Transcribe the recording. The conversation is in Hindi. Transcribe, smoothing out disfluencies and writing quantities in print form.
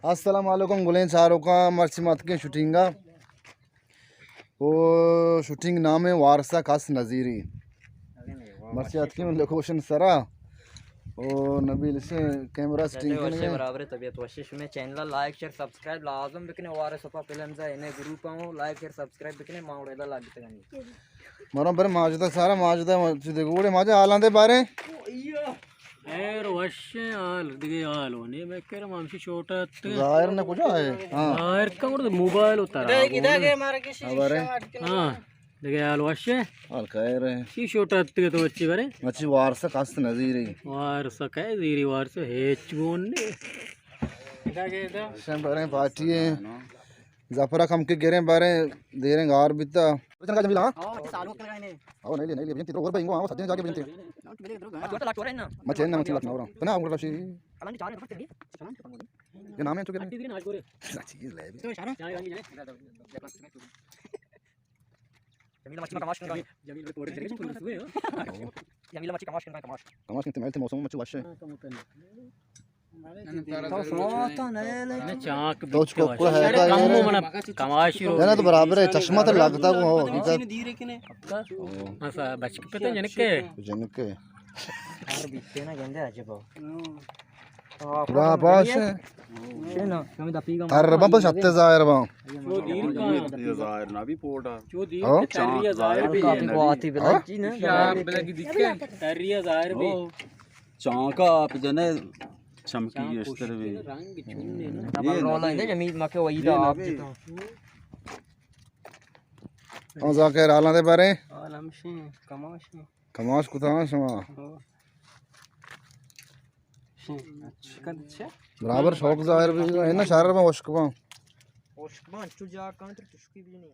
अस्सलाम वालेकुम गुलें चारों का मर्ची मत के शूटिंगा वो शूटिंग नाम है वारसा खास नज़ीरी मर्ची अत की लोकेशन सरा ओ नबील से कैमरा सेटिंग वशे बराबर तबीयत वशे में चैनल लाइक शेयर सब्सक्राइब लाजम बिकने वारे सपा फिल्म जा इने ग्रुप आओ लाइक शेयर सब्सक्राइब बिकने मावड़ेला लागते गनी मरो पर माजदा सारा माजदा देखोड़े माजा आलांदे बारे यार वशे आल दिगे आल होने मैं कह रहा मामशी छोटा जाहिर ने कुछ है हां यार का मोबाइल उतारा इधर मारे के खबर है हां दिगे आल वशे हाल कह रहे शी छोटा अत्ते तो अच्छी बारे मच्छी वारसा खास नज़ीरी वारसा काय जीरी वारसा हेचगोन ने शाम बारे पार्टी है जफरा कम के गेरे बारे दे रहे गार बिता बचन का जमीला हां सालों के लगाने आओ नहीं ले बिन तो और भाई आओ सज्जन जाके बिन तो लाट ना मच्छी ना मच्छी लखनऊ तना उगला शी अलग चार है ये नाम है चुके दिन आज गोरे अच्छी ले भी तो इशारा चाय वांगी जमीला मच्छी कमाश करना जमीन पे तोड़े चले कोई सुए जमीला मच्छी कमाश करना कमाश कमाश के तेल मौसम मच्छी वाशे तो सोता नहीं चाक तो उसको पूरा है का कम मना कमाश ना तो बराबर है चश्मा तो लगता को हो ने दी रे किने ऐसा बच के पता जनके जनके यार बीते ना गंदे आज बो पूरा पास है ना कमी दपी का अरे बाबा सत्ते जाहिर बा जो दीर का ये जाहिर ना भी पोड़ा जो दीर तरिया जाहिर भी काफी को आती बेला जी ना शाम बेला की दिक्के तरिया जाहिर भी चाका आप जने चमकी इस तरह भी रंग चुन्ने ना डबल रोल है जमीन मके वही दा आप जितो और जाके राला दे बारे आलमशी कमाश कमाश कुता समा अच्छा बराबर शौक जाहिर भी है ना शहर में वश्क बा ओशकमान चुजा कांत्र चुस्की भी नहीं